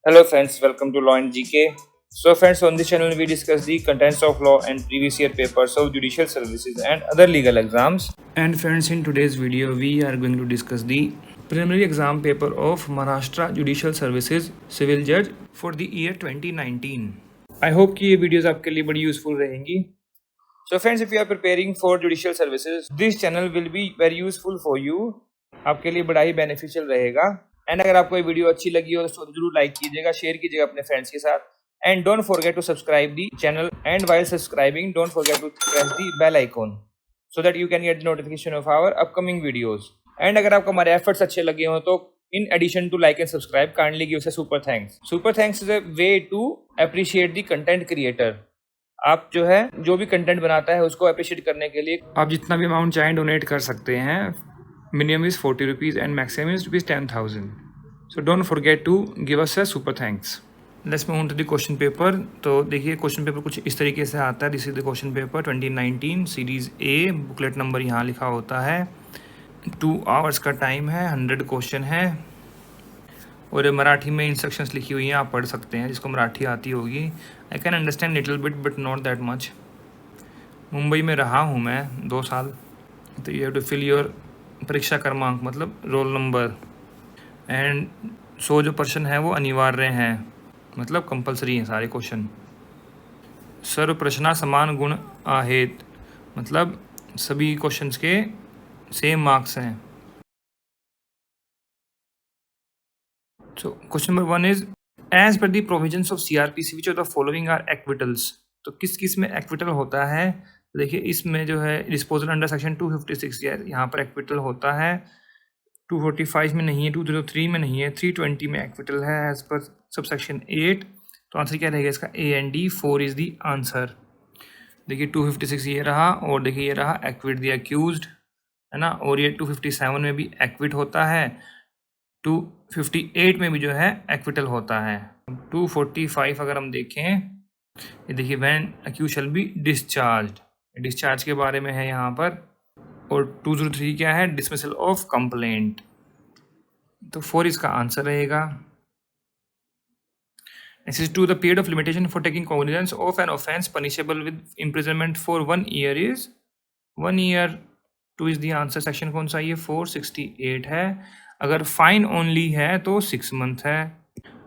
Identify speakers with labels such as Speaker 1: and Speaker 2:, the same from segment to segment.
Speaker 1: Hello friends, welcome to Law and GK. So friends, on this channel we discuss the contents of law and previous year papers of judicial services and other legal exams. And friends, in today's video we are going to discuss the preliminary exam paper of Maharashtra Judicial Services Civil Judge for the year 2019. I hope कि ये videos आपके लिए बड़ी useful रहेंगी. So friends, if you are preparing for judicial services, this channel will be very useful for you. आपके लिए बड़ा ही beneficial रहेगा. एंड अगर आपको ये वीडियो अच्छी लगी हो तो जरूर लाइक कीजिएगा, शेयर कीजिएगा अपने फ्रेंड्स के साथ. And don't forget to subscribe the channel. And while subscribing don't forget to press the bell icon so that you can get notification of our upcoming videos. And अगर आपको हमारे efforts अच्छे लगे हो तो in addition to like and subscribe kindly give us a super thanks. Super thanks is a way to appreciate the content creator. आप जो भी कंटेंट बनाता है उसको अप्रिशिएट करने के लिए आप जितना भी अमाउंट चाहें डोनेट कर सकते हैं. Minimum is 40 rupees and maximum is rupees 10,000. So don't forget to give us a super thanks. Let's move on to the question paper. तो देखिए क्वेश्चन पेपर कुछ इस तरीके से आता है. This is the question paper 2019 series A. Booklet number यहाँ लिखा होता है. 2 आवर्स का टाइम है, 100 क्वेश्चन है और ये मराठी में इंस्ट्रक्शंस लिखी हुई हैं, आप पढ़ सकते हैं जिसको मराठी आती होगी. I can understand little bit but not that much. Mumbai में रहा हूँ मैं 2 साल. तो you have to fill your परीक्षा क्रमांक मतलब रोल नंबर. एंड 100 जो प्रश्न है वो अनिवार्य हैं, मतलब कंपलसरी हैं सारे क्वेश्चन. सर्व प्रश्ना समान गुण आहेत, मतलब सभी क्वेश्चंस के सेम मार्क्स हैं. So question number 1 is as per the provisions of CrPC which of the following are acquittals. तो किस किस में एक्विटल होता है. देखिए इसमें जो है डिस्पोजल अंडर सेक्शन 256 यहाँ पर एक्विटल होता है. 245 में नहीं है, 203 में नहीं है, 320 में एक्विटल है एज पर सबसेक्शन 8. तो आंसर क्या रहेगा इसका? A and D. 4 is the answer. देखिए 256 ये रहा और देखिए ये रहा एक्विट द अक्यूज्ड, है ना. और ये 257 में भी एक्विट होता है, 258 में भी जो है एक्विटल होता है. 245 अगर हम देखें, ये देखिए when accused shall be discharged, discharge के बारे में है यहाँ पर. और 203 क्या है? Dismissal of complaint. तो 4 इसका आंसर रहेगा. This is to the period of limitation for taking cognizance of an offence punishable with imprisonment for 1 year is 1 year. 2 is the answer. Section कौन सा? ये 468 है. अगर फाइन ओनली है तो 6 मंथ है.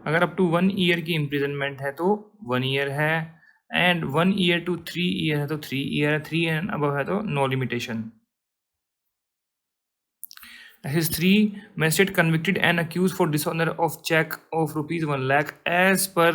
Speaker 1: अगर अप टू 1 ईयर की इम्प्रिजनमेंट है तो 1 ईयर है. एंड 1 ईयर टू 3 ईयर है तो 3 ईयर है. 3 एंड अबव है तो no limitation. That is 3. Magistrate convicted and accused for dishonor of check of rupees 1 lakh as per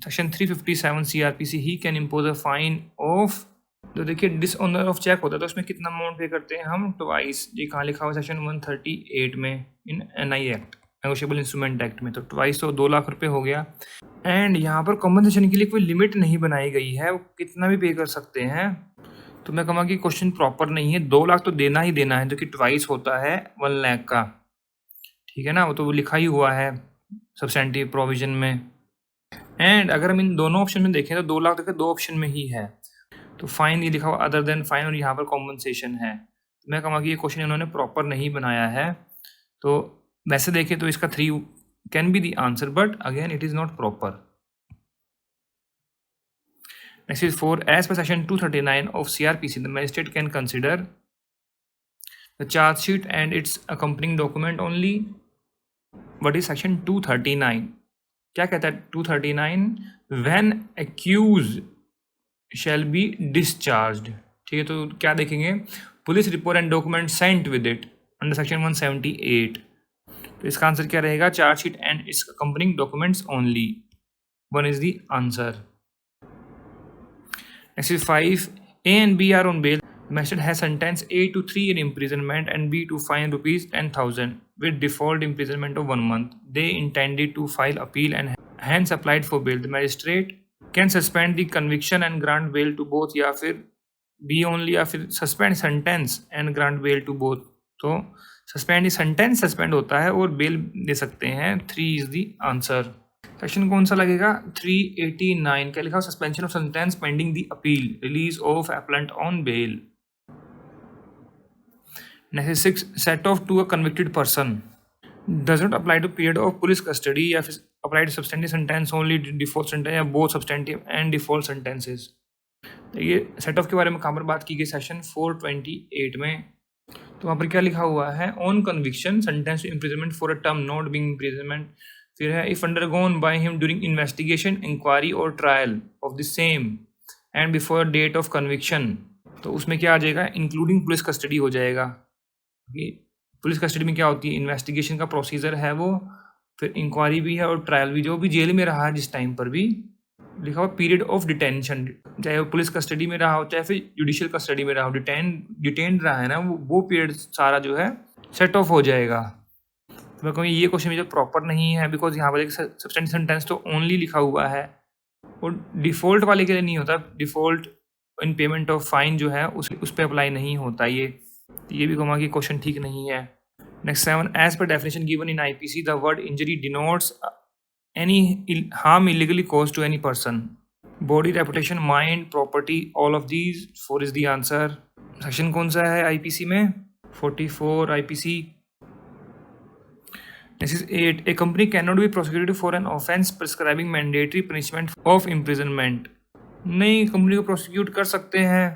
Speaker 1: section 357 CRPC, he can impose a fine of. तो देखिए dishonour of check होता है तो उसमें कितना अमाउंट पे करते हैं हम? ट्वाइस. ये कहाँ लिखा हुआ? सेक्शन 138 में in NI Act, Negotiable Instrument Act में. तो ट्वाइस तो 2 लाख रुपए हो गया. एंड यहाँ पर कॉम्पनसेशन के लिए कोई लिमिट नहीं बनाई गई है, वो कितना भी पे कर सकते हैं. तो मैं कहूँगा कि क्वेश्चन प्रॉपर नहीं है. 2 लाख तो देना ही देना है, जो कि ट्वाइस होता है 1 लाख का. ठीक है ना, वो तो लिखा ही हुआ है सब्सटेंटिव प्रोविजन में. एंड अगर हम इन दोनों ऑप्शन में देखें तो 2 लाख देखिए 2 ऑप्शन में ही है. तो फाइन ये लिखा हुआ अदर देन फाइन और यहाँ पर कॉम्पनसेशन है. तो मैं कहूँगा कि ये क्वेश्चन इन्होंने प्रॉपर नहीं बनाया है. तो वैसे देखें तो इसका 3 can be the answer but again it is not proper. Next is 4. As per section 239 of CRPC, the magistrate can consider the charge sheet and its accompanying document only. What is section 239? क्या कहता है 239? When accused shall be discharged. ठीक है, तो क्या देखेंगे? Police report and document sent with it under section 178. तो इसका आंसर क्या रहेगा? Charge sheet and it's accompanying documents only. 1 is the answer. Next is 5. A and B are on bail. The magistrate has sentenced A to 3 year imprisonment and B to fine rupees 10,000 with default imprisonment of 1 month. They intended to file appeal and hence applied for bail. The magistrate can suspend the conviction and grant bail to both, या फिर B only, या फिर suspend sentence and grant bail to both. तो suspend sentence suspend होता है और bail दे सकते हैं. 3 is the answer. सेक्शन कौन सा लगेगा? 389. क्या लिखा? Suspension of sentence pending the appeal, release of appellant on bail. Next 6. Set off to a convicted person does not apply to period of police custody या फिर applied substantive sentence only, default sentence या both substantive and default sentences. ये set off के बारे में कहाँ पर बात की गई सेक्शन 428 में। तो वहाँ पर क्या लिखा हुआ है, on conviction sentence to imprisonment for a term not being imprisonment. फिर है if undergone by him during investigation, inquiry और trial of the same and before date of conviction. तो उसमें क्या आ जाएगा, इंक्लूडिंग पुलिस कस्टडी हो जाएगा। पुलिस कस्टडी में क्या होती है, इन्वेस्टिगेशन का प्रोसीजर है वो, फिर इंक्वायरी भी है और ट्रायल भी, जो भी जेल में रहा है जिस टाइम पर भी, लिखा हुआ पीरियड ऑफ डिटेंशन, चाहे वो पुलिस कस्टडी में रहा हो चाहे फिर जुडिशियल कस्टडी में रहा हो, डिटेन रहा है ना, वो पीरियड सारा जो है सेट ऑफ हो जाएगा। तो मैं कहूँ ये क्वेश्चन जो प्रॉपर नहीं है, बिकॉज यहाँ पर एक सब्सटेंटिव सेंटेंस तो ओनली लिखा हुआ है और डिफॉल्ट वाले के लिए नहीं होता, default in payment of fine जो है उस पर अप्लाई नहीं होता। ये भी कहूँगा कि क्वेश्चन ठीक नहीं है। Next 7, as per definition given in IPC the word injury denotes any harm illegally caused to any person, body, reputation, mind, property, all of these 4 is the answer। Section कौन सा है आईपीसी में, 44 IPC. This is 8, a company cannot be prosecuted for an offense prescribing mandatory punishment of imprisonment। नहीं, company को prosecute कर सकते हैं।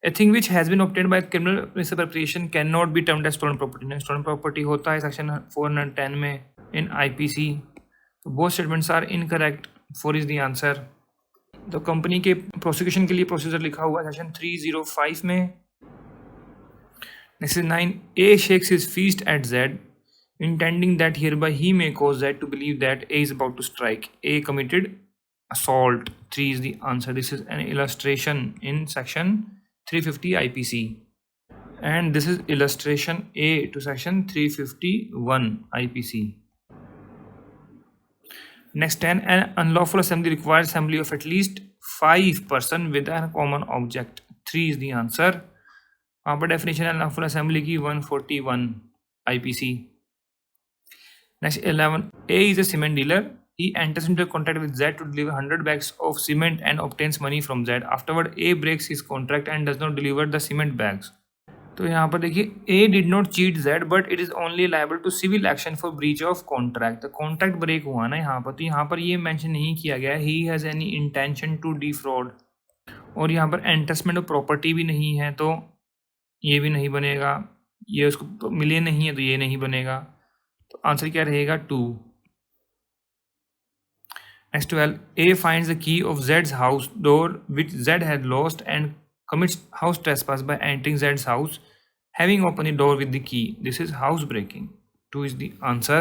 Speaker 1: A thing which has been obtained by criminal misappropriation cannot be termed as stolen property। stolen property होता है section 410 में in IPC। तो both statements are incorrect, 4 is the answer. तो कंपनी के प्रोसिक्यूशन के लिए प्रोसीजर लिखा हुआ है सेक्शन 305 में। Next 9, A shakes his fist at Z intending that hereby he may cause Z to believe that A is about to strike, A committed assault, 3 is the answer। This is an illustration in section 350 IPC and this is illustration A to section 351 IPC। Next 10, an unlawful assembly requires assembly of at least 5 person with a common object, 3 is the answer। वहाँ पर definition है unlawful assembly की 141 IPC। Next 11, A is a cement dealer, he enters into a contract with Z to deliver 100 bags of cement and obtains money from Z। Afterward A breaks his contract and does not deliver the cement bags। तो यहाँ पर देखिए, A did not cheat Z but it is only liable to civil action for breach of contract। तो contract break हुआ ना यहाँ पर, तो यहाँ पर ये मेंशन नहीं किया गया he has any intention to defraud, और यहाँ पर एंटसमेंट ऑफ प्रॉपर्टी भी नहीं है तो ये भी नहीं बनेगा, ये उसको मिले नहीं है तो ये नहीं बनेगा। तो आंसर क्या रहेगा, 2। Next 12, A finds the key of Z's house door which Z had lost and commits house trespass by entering Z's house having opened the door with the key। This is house breaking, 2 is the answer।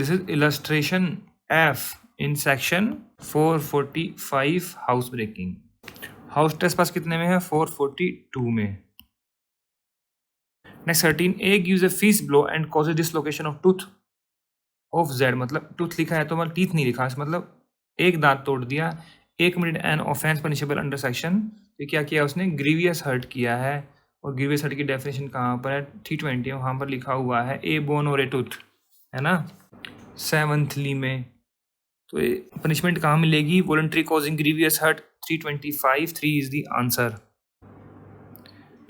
Speaker 1: This is illustration F in section 445 house breaking। house trespass कितने में है, 442 में। Next 13, A gives a fist blow and causes dislocation of tooth of Z। मतलब tooth लिखा है तो मतलब teeth नहीं लिखा, मतलब एक दांत तोड़ दिया। A committed an offense punishable under section, तो क्या किया उसने, ग्रीवियस हर्ट किया है। और ग्रीवियस हर्ट की डेफिनेशन कहाँ पर है, 320 वहाँ पर लिखा हुआ है ए बोन और ए टूथ, है ना, 7th में। तो पनिशमेंट कहाँ मिलेगी, voluntary causing grievous hurt, 325, 3 is the answer.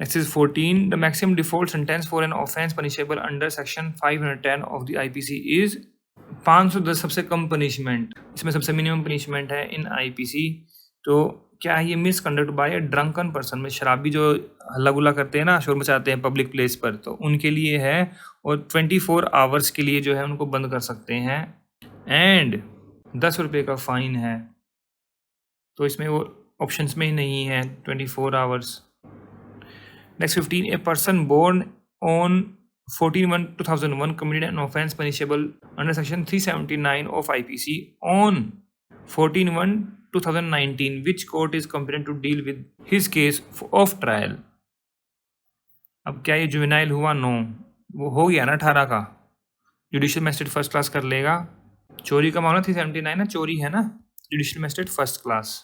Speaker 1: Next is 14, the maximum default sentence for an offense punishable under section 510 of the IPC is 510 सबसे कम पनिशमेंट, इसमें सबसे मिनिमम पनिशमेंट है इन IPC। तो क्या है ये, मिसकंडक्ट बाय अ ड्रंकन पर्सन, में शराबी जो हल्ला गुल्ला करते हैं ना, शोर मचाते हैं पब्लिक प्लेस पर, तो उनके लिए है। और 24 आवर्स के लिए जो है उनको बंद कर सकते हैं एंड 10 रुपये का फाइन है। तो इसमें वो ऑप्शंस में ही नहीं है 24 hours. Next 15, a person born on 14/1/2001 committed an offense punishable under section 379 of IPC on 14/1/2019, which court is competent to deal with his case of trial। अब क्या ये जुवेनाइल हुआ, नो, वो हो गया ना 18 का, जुडिशियल मैजिस्ट्रेट फर्स्ट क्लास कर लेगा। चोरी का मामला 379 ना, चोरी है ना, जुडिशियल मैजिस्ट्रेट फर्स्ट क्लास।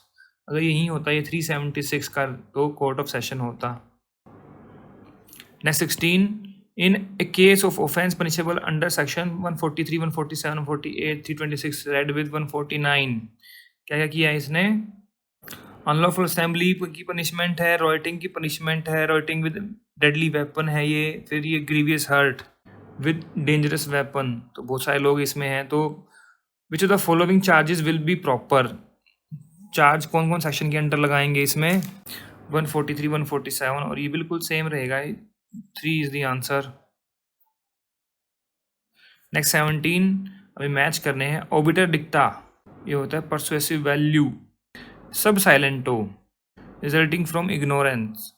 Speaker 1: अगर यही होता ये 376 का तो कोर्ट ऑफ सेशन होता। Next 16, in a case of offense punishable under section 143, 147, 148, 326 read with 149, क्या क्या किया है इसने, अनलॉफुल असेंबली की पनिशमेंट है, रॉयटिंग की पनिशमेंट है, रॉयटिंग विद डेडली वेपन है ये, फिर ये grievous hurt with dangerous weapon, तो बहुत सारे लोग इसमें हैं। तो which of the following charges will be proper, charge कौन कौन सेक्शन के अंडर लगाएंगे इसमें, 143, 147 और ये बिल्कुल सेम रहेगा, 3 इज द आंसर। नेक्स्ट 17 अभी मैच करने हैं। ऑबिटर डिक्टा, ये होता है persuasive value. Sub silentio, resulting from ignorance,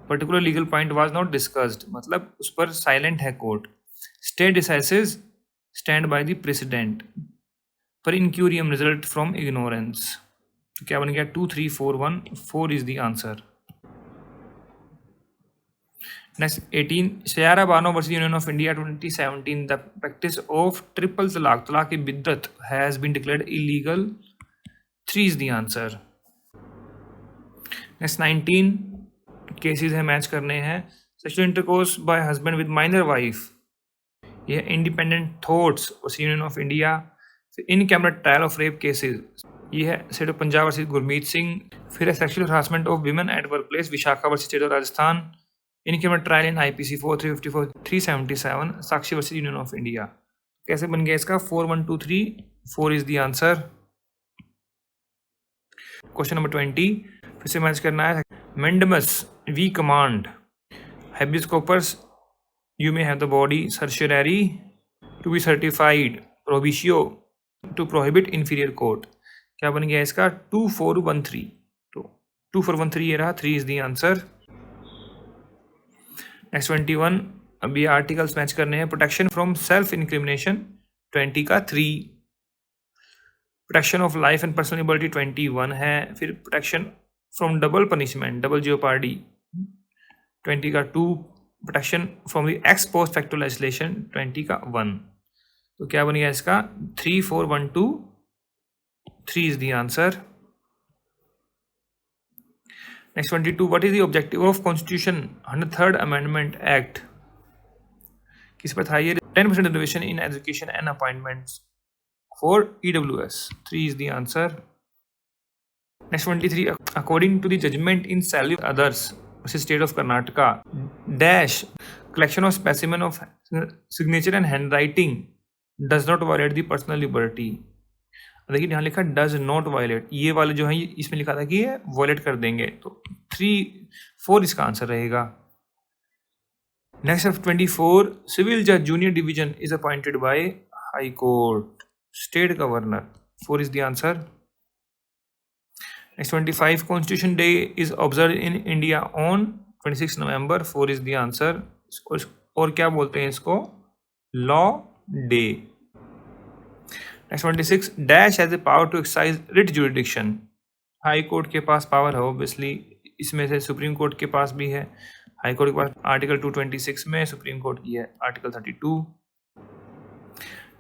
Speaker 1: particular legal point was not discussed, मतलब उस पर साइलेंट है court. Stare decisis, stand by the precedent. Per incuriam, result from ignorance. तो क्या बन गया, 2, 3, 4, 1, 4 is the answer. Next 18 Shayara Bano versus Union of India 2017, the practice of triple talaq, talaq biddat has been declared illegal, 3 is the answer. Next 19 cases है match करने हैं। Sexual intercourse by husband with minor wife, ये Independent Thoughts versus Union of India. In camera trial of rape cases, ये है State of Punjab versus Gurmeet Singh. फिर है sexual harassment of women at workplace, Vishakha versus State of Rajasthan. In camera trial in IPC 4, 354, 377, Sakshi versus Union of India. कैसे बन गया इसका, 4, 1, 2, 3, 4 is the answer. Question number 20 फिर से मैच करना है। Mandamus we command habeas corpus, you may have the body certiorari to be certified prohibicio to prohibit inferior court। क्या बन गया इसका, 2, 4, 1, 3। तो 2, 4, 1, 3 ये रहा, 3 इज द आंसर। नेक्स्ट 21 अभी आर्टिकल्स मैच करने हैं। प्रोटेक्शन फ्रॉम सेल्फ इंक्रिमिनेशन 20 का 3, protection of life and personal liberty 21 है। फिर protection from double punishment, double jeopardy 20 का 2, protection from the x post facto legislation 20 का 1। तो क्या बन गया इसका, 3, 4, 1, 2, 3 is the answer. Next 22 what is the objective of constitution 103rd amendment act, किस पर था ये, 10% reservation in education and appointments for EWS, 3 is the answer। Next 23 according to the judgment in Salvi others versus state of Karnataka dash collection of specimen of signature and handwriting does not violate the personal liberty। देखिए यहाँ लिखा does not violate, ये वाले जो है इसमें लिखा था कि ये violate कर देंगे, तो 3, 4 इसका आंसर रहेगा। Next 24 civil judge junior division is appointed by high court, state governor, 4 is the answer। Next 25 Constitution Day is observed in India on 26 November, 4 is the answer। और क्या बोलते हैं इसको, law day. Next 26 dash has the power to exercise writ jurisdiction, high court के पास power है obviously, इसमें से supreme court के पास भी है। हाई कोर्ट के पास आर्टिकल 226 में, सुप्रीम कोर्ट की है article 32।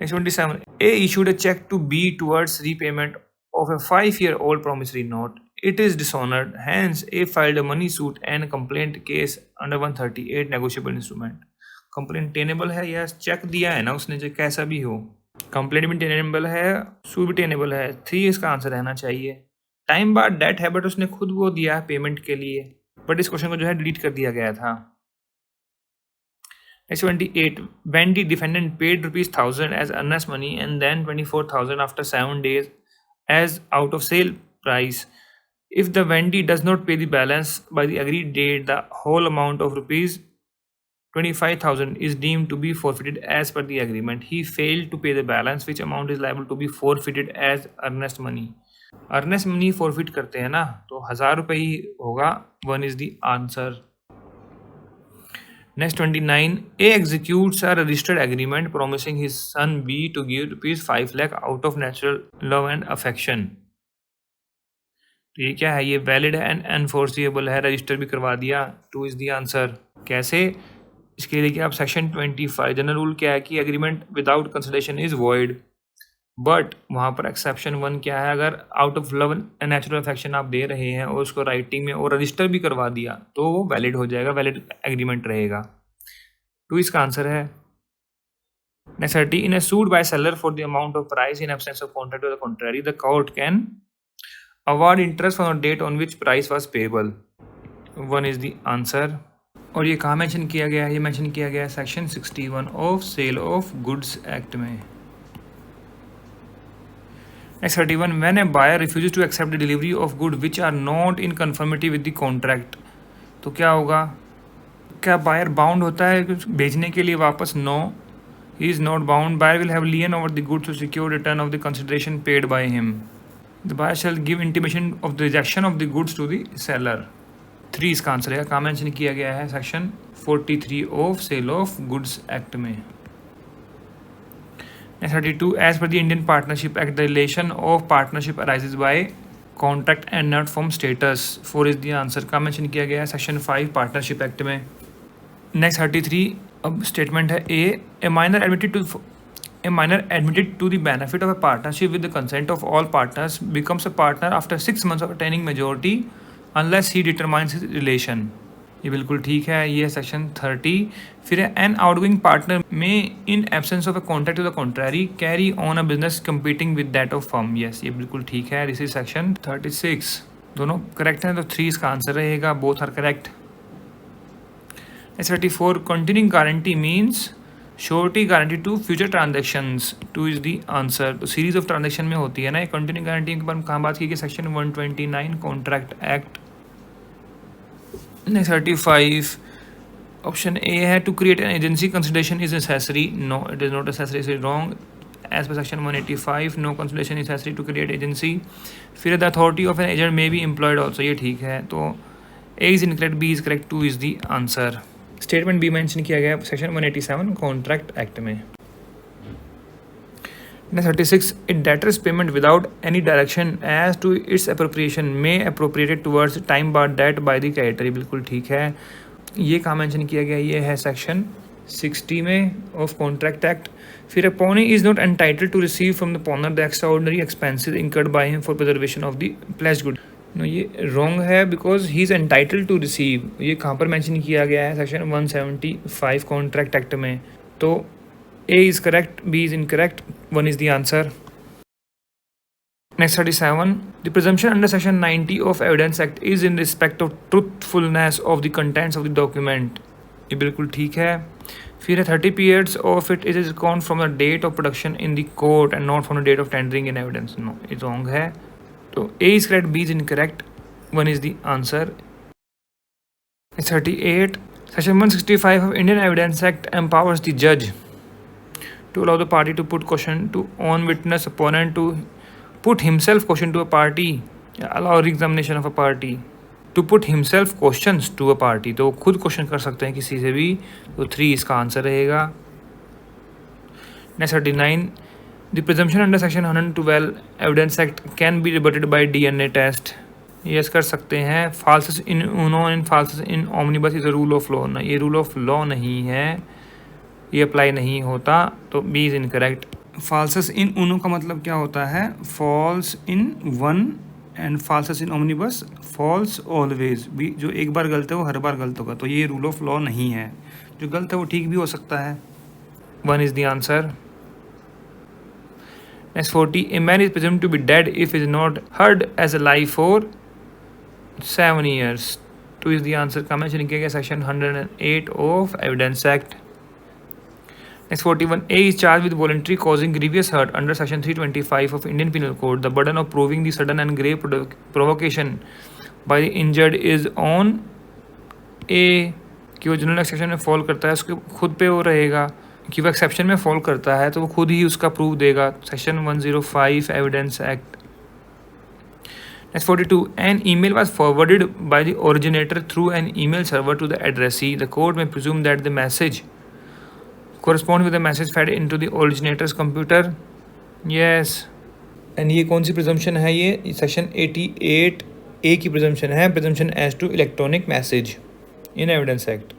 Speaker 1: Next 27 A issued a check to B towards repayment of a 5-year-old promissory note. It is dishonored, hence A filed a money suit and complaint case under 138 negotiable instrument। Complaint tenable है या check दिया है ना उसने, जो कैसा भी हो, कंप्लेंट भी टेनेबल है, सूट भी टेनेबल है, 3 इसका आंसर रहना चाहिए। टाइम बाद डेट है, बट उसने खुद वो दिया है पेमेंट के लिए, बट इस क्वेश्चन को जो है डिलीट कर दिया गया था। Next 28 when the defendant paid ₹1,000 as earnest money and then 24,000 after 7 days as out of sale price, if the vendee does not pay the balance by the agreed date, the whole amount of ₹25,000 is deemed to be forfeited as per the agreement। He failed to pay the balance, which amount is liable to be forfeited as earnest money। earnest money forfeit करते हैं ना, तो 1,000 रुपये ही होगा, 1 is the answer। Next 29 A executes a registered agreement promising his son B to give ₹5 lakh out of natural love and affection। तो ये क्या है, ये वैलिड एंड एनफोर्सिएबल है, रजिस्टर भी करवा दिया, 2 इज द आंसर। कैसे, इसके लिए देखिए आप सेक्शन 25 जनरल रूल क्या है कि agreement without consideration is void, but वहाँ पर एक्सेप्शन 1 क्या है, अगर out of love and natural affection आप दे रहे हैं और उसको राइटिंग में और रजिस्टर भी करवा दिया तो वो वैलिड हो जाएगा, वैलिड एग्रीमेंट रहेगा, 2 इसका आंसर है। Next 30 in a suit by seller for the amount of price in absence of contract to the contrary, the court can award interest from the date on which price was payable, 1 is the answer. और ये कहाँ mention किया गया है, ये mention किया गया है section 61 of cell of goods act में। Next 31, when a buyer refuses to accept the delivery of goods which are not in conformity with the contract, तो क्या होगा? क्या बायर बाउंड होता है कुछ भेजने के लिए वापस? No, he is not bound. Buyer will have lien over the goods to secure return of the consideration paid by him. The buyer shall give intimation of the rejection of the goods to the seller. 3 इसका answer है. कहाँ mention किया गया है? Section 43 of cell of goods act में. Next 32, as per the Indian Partnership Act, the relation of partnership arises by contract and not from status. 4 is the answer. का mention किया गया है सेक्शन 5 पार्टनरशिप एक्ट में. Next 33, अब statement है ए minor admitted to the benefit of a partnership with the consent of all partners becomes a partner after 6 months of attaining majority unless he determines his relation. ये बिल्कुल ठीक है. ये है section 30. फिर N outgoing partner may in absence of a contract to the contrary carry on a business competing with that of firm. Yes, ये बिल्कुल ठीक है. This is section 36. दोनों करेक्ट हैं तो 3 इसका आंसर रहेगा. Both are correct. 34, continuing guarantee means surety guarantee to future transactions. 2 is the answer. तो सीरीज ऑफ ट्रांजेक्शन में होती है ना. कंटिन्यूइंग गारंटी के बारे में कहाँ बात की गई? Section 129 contract act. Next 35, option A है to create an agency consideration is necessary. No, it is not necessary. It is wrong. As per section 185, no consideration is necessary to create agency. फिर the authority of an agent may be employed also. ये ठीक है. तो A is incorrect, B is correct, 2 is the answer. Statement B mention किया गया section 187 contract act में. Next 36, a debtor's payment without any direction as to its appropriation may appropriated towards time barred debt by the creditor. बिल्कुल ठीक है. ये कहाँ mention किया गया? ये है सेक्शन 60 में ऑफ कॉन्ट्रैक्ट एक्ट. फिर a pawnee is not entitled to receive from the pawner the extraordinary expenses incurred by him for preservation of the pledged good. No, ये wrong है because he is entitled to receive. ये कहाँ पर mention किया गया है? Section 175 contract act में. तो A is correct, B is incorrect, 1 is the answer. Next 37, the presumption under section 90 of Evidence Act is in respect of truthfulness of the contents of the document. ये बिल्कुल ठीक है. फिर है 30 periods of it is reckoned from the date of production in the court and not from the date of tendering in evidence. No, it's wrong है. तो A is correct, B is incorrect, 1 is the answer. Next 38, section 165 of Indian Evidence Act empowers the judge to allow the party to put question to on witness opponent to put himself question to a party, allow re-examination of a party, to put himself questions to a party. तो खुद question कर सकते हैं किसी से भी. तो 3 इसका आंसर रहेगा. Next 39, the presumption under section 112 Evidence Act can be rebutted by DNA test. Yes कर सकते हैं. falsus in uno and falsus in omnibus is a rule of law. ना, ये रूल ऑफ लॉ नहीं है, ये अप्लाई नहीं होता. तो B is incorrect. Falsus in uno का मतलब क्या होता है? False in one and falsus in omnibus false always. भी जो एक बार गलत है वो हर बार गलत होगा. तो ये रूल ऑफ लॉ नहीं है. जो गलत है वो ठीक भी हो सकता है. 1 is the answer. Next 40, a man is presumed to be dead if is not heard as a life for 7 years. 2 is the answer. का मेंशन किया गया section 108 of Evidence Act. Next 41, A is charged with voluntary causing grievous hurt under section 325 of Indian Penal Code. The burden of proving the sudden and grave provocation by the injured is on A. कि वो general exception में fall करता है उसके खुद पे वो रहेगा. कि वो एक्सेप्शन में फॉल करता है तो वो खुद ही उसका प्रूफ देगा. Section 105 evidence Act. Next 42, an email was forwarded by the originator through an email server to the addressee. The court may presume that the message correspond with the message fed into the originator's computer. Yes. And ये कौन सी presumption है? ये section 88 A की presumption है. presumption as to electronic message in evidence act.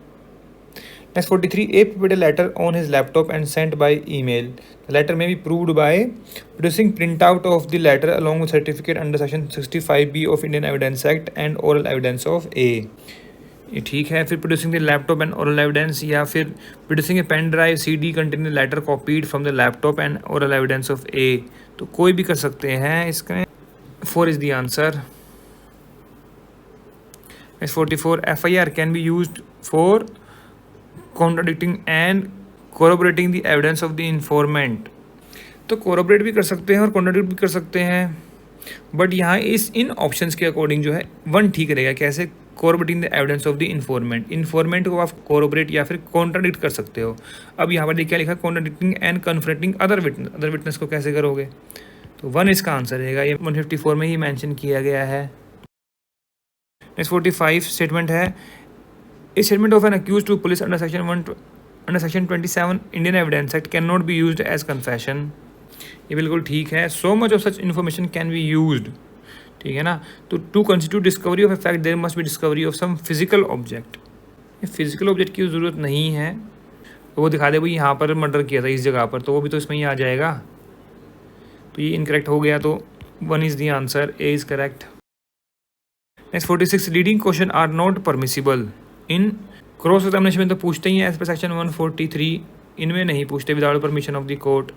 Speaker 1: Next 43, A prepared a letter on his laptop and sent by email. The letter may be proved by producing printout of the letter along with certificate under section 65B of Indian Evidence Act and oral evidence of A. ये ठीक है. फिर producing the laptop and oral evidence, या फिर producing a pen drive CD containing the letter copied from the laptop and oral evidence of A. तो कोई भी कर सकते हैं इसका. 4 is the answer. Next 44, FIR can be used for contradicting and corroborating the evidence of the informant. तो corroborate भी कर सकते हैं और कॉन्ट्राडिक्ट भी कर सकते हैं, बट यहाँ इन ऑप्शंस के अकॉर्डिंग जो है 1 ठीक रहेगा। कैसे? Corroborating the evidence of the informant को आप कोरोबरेट या फिर कॉन्ट्राडिक्ट कर सकते हो। अब यहाँ पर देखिए लिखा contradicting and confronting other witness को कैसे करोगे? तो 1 इसका आंसर रहेगा। ये 154 में ही मेंशन किया गया है। नेक्स्ट 45 स्टेटमेंट है, a statement of an accused to police under section 27 Indian evidence act can not be used as confession. ये बिल्कुल ठीक है। So much of such information can be used, ठीक है ना। तो to constitute discovery of a fact there must be discovery of some physical object. Physical object की ज़रूरत नहीं है, तो वो दिखा दे भाई यहाँ पर मर्डर किया था इस जगह पर, तो वो भी तो इसमें ही आ जाएगा। तो ये इनकरेक्ट हो गया, तो 1 is the answer, A is correct. Next 46 leading question are not permissible in cross examination में तो पूछते ही हैं एज पर सेक्शन 143, इनमें नहीं पूछते without permission of the court.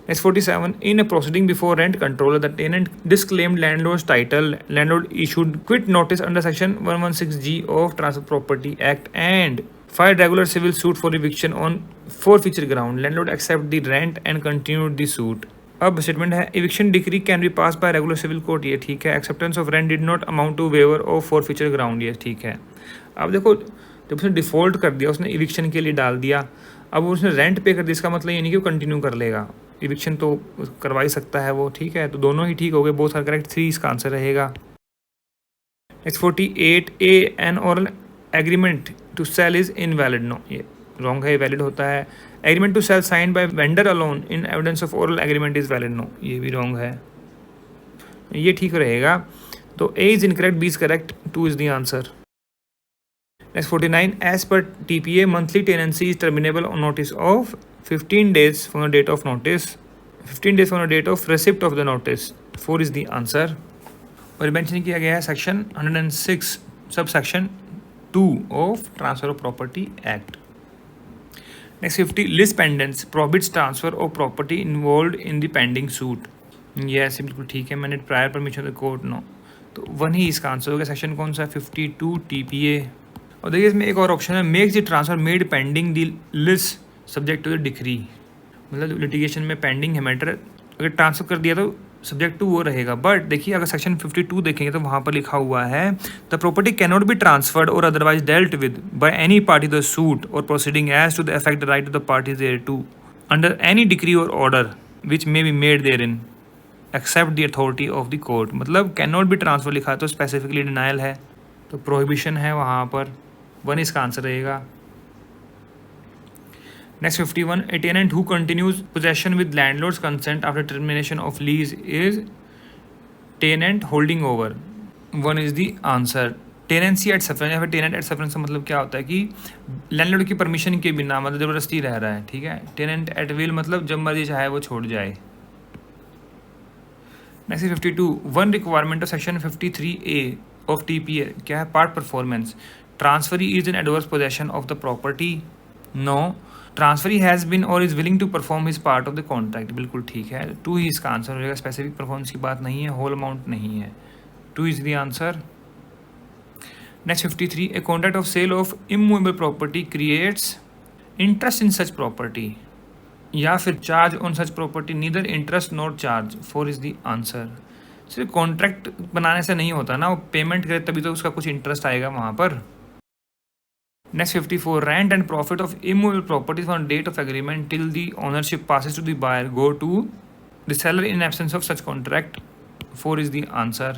Speaker 1: Next 47, in a proceeding before rent controller, the tenant disclaimed landlord's title. Landlord issued quit notice under section 116G of Transfer Property Act and filed regular civil suit for eviction on forfeiture ground. Landlord accepted the rent and continued the suit. अब statement है, eviction decree can be passed by regular civil court, ये ठीक है। Acceptance of rent did not amount to waiver of forfeiture ground, ये ठीक है। अब देखो, जब उसने डिफ़ॉल्ट कर दिया, उसने इविक्शन के लिए डाल दिया, अब उसने रेंट पे कर दिया, इसका मतलब ये नहीं कि वो कंटिन्यू कर लेगा, इविक्शन तो करवा ही सकता है वो, ठीक है। तो दोनों ही ठीक हो गए, बोथ आर करेक्ट, 3 इसका आंसर रहेगा। Next 48, A an oral agreement to sale is invalid, no, ये रॉन्ग है, वैलिड होता है। Agreement to sale signed by vendor alone in evidence of oral agreement is valid, no, ये भी wrong है, ये ठीक रहेगा। तो A is incorrect, B is correct, 2 is the answer. Next 49, as per TPA, monthly tenancy is terminable on notice of 15 days from the date of notice, 15 days from the date of receipt of the notice, 4 is the answer। और mention किया गया है section 106 sub section 2 of transfer of property act. Next 50, lis pendens prohibits transfer of property involved in the pending suit, ये ऐसे बिल्कुल ठीक है। मैंने prior permission of the court, no, तो 1 ही इसका आंसर हो गया। सेक्शन कौन सा? 52 TPA। और देखिए इसमें एक और ऑप्शन है, make the transfer made pending the lis subject to the decree, मतलब लिटिगेशन में पेंडिंग है मैटर, अगर ट्रांसफर कर दिया तो सब्जेक्ट टू वो रहेगा। बट देखिए अगर सेक्शन 52 देखेंगे तो वहाँ पर लिखा हुआ है, the property can not be transferred or otherwise dealt with by any party the suit or proceeding as to the effect the right of the parties thereto under any decree और order which may be made therein except the authority of the court. मतलब can not be transfer लिखा है तो specifically denial है, तो prohibition है वहाँ पर, 1 इसका आंसर रहेगा। Next 51, a tenant who continues possession with landlord's consent after termination of lease is tenant holding over, 1 is the answer. Tenancy at sufferance या फिर टेनेंट एट सफरेंस का मतलब क्या होता है कि लैंडलॉर्ड की परमिशन के बिना, मतलब ज़बरदस्ती रह रहा है, ठीक है। टेनेंट एट विल मतलब जब मर्जी चाहे वो छोड़ जाए। Next 52, 1 requirement of section 53A of TPA क्या है? Part performance. Transferee is in adverse possession of the property, no. Transferee has been or is willing to perform his part of the contract, बिल्कुल ठीक है, 2 ही इसका answer हो जाएगा। Specific performance की बात नहीं है, होल अमाउंट नहीं है, 2 is the answer. Next 53, a contract of cell of immovable property creates interest in such property या फिर charge on such property, neither interest not charge, 4 is the answer. सिर्फ contract बनाने से नहीं होता ना, वो पेमेंट करे तभी तो उसका कुछ इंटरेस्ट आएगा वहाँ पर। Next 54, rent and profit of immovable properties from date of agreement till the ownership passes to the buyer go to the seller in absence of such contract, 4 is the answer।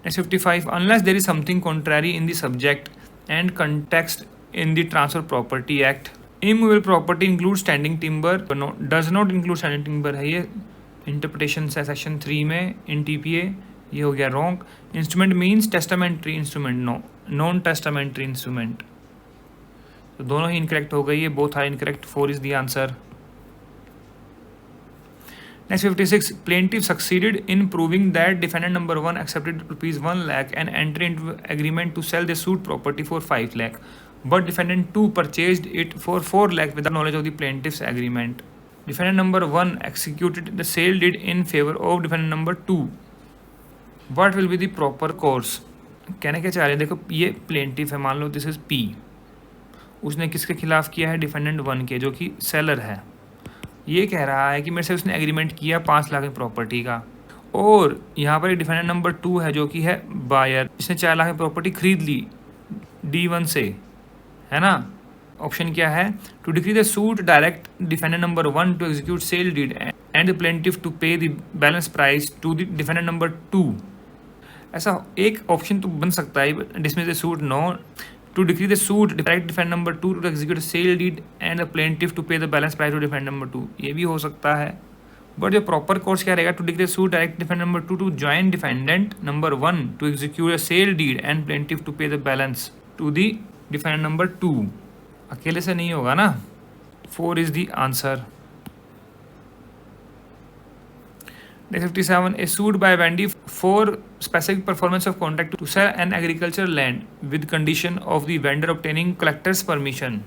Speaker 1: Next 55, unless there is something contrary in the subject and context in the Transfer Property Act, immovable property includes standing timber, no, does not include standing timber है ये interpretation है section 3 में इन TPA, ये हो गया wrong. Instrument means testamentary instrument, no, non testamentary instrument, तो दोनों ही इनकरेक्ट हो गई है, both are incorrect, 4 is the answer. Next 56, plaintiff succeeded in proving that defendant number 1 accepted ₹1 lakh and enter into agreement to sale the suit property for 5 lakh, but defendant 2 purchased it for 4 lakh without knowledge of the plaintiff's agreement. Defendant number 1 executed the sale deed in favor of defendant number 2. What will be the proper course? कहने क्या चाह रहे हैं, देखो ये plaintiff है, मान लो this is P, उसने किसके खिलाफ किया है? डिफेंडेंट 1 के, जो कि सेलर है। ये कह रहा है कि मेरे से उसने एग्रीमेंट किया 5 लाख की प्रॉपर्टी का, और यहाँ पर एक डिफेंडेंट नंबर 2 है जो कि है बायर, इसने 4 लाख की प्रॉपर्टी खरीद ली D1 से, है ना। ऑप्शन क्या है? To decree the suit direct defendant number 1 to execute sale deed and the plaintiff to pay the balance price to the defendant number 2। ऐसा एक ऑप्शन तो बन सकता है, dismiss the suit, no. To decree the suit direct defendant number 2 to execute sale deed and the plaintiff to pay the balance price to defendant number 2, ये भी हो सकता है। बट जो प्रॉपर कोर्स क्या रहेगा? To decree the suit direct defendant number 2 to join defendant number 1 to execute a sale deed and plaintiff to pay the balance to the defendant number 2। अकेले से नहीं होगा ना। 4 is the answer. 57, a suit by Wendy for specific performance of contract to sell an agricultural land with condition of the vendor obtaining collector's permission,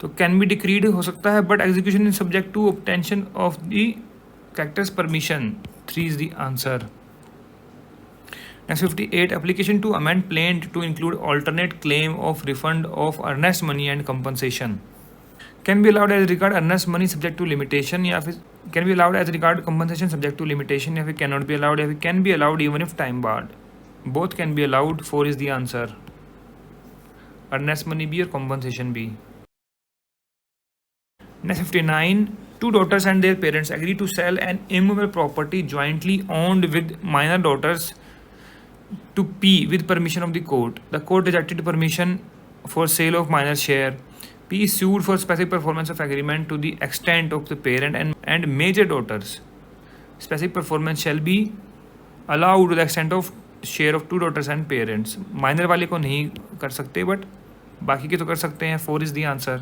Speaker 1: तो can be decreed हो सकता है, but execution is subject to obtention of the collector's permission. 3 is the answer. Next 58, application to amend plaint to include alternate claim of refund of earnest money and compensation can be allowed as regard earnest money subject to limitation, या फिर can be allowed as regard compensation subject to limitation, या फिर cannot be allowed, या फिर can be allowed even if time barred. Both can be allowed. 4 is the answer. Earnest money भी और compensation भी. Next 59, two daughters and their parents agree to sell an immovable property jointly owned with minor daughters to P with permission of the court. The court rejected permission for sale of minor share. P is sued for specific performance of agreement to the extent of the parent and major daughters. Specific performance shall be allowed to the extent of share of two daughters and parents. Minor वाले को नहीं कर सकते, but बाकी के तो कर सकते हैं. 4 is the answer.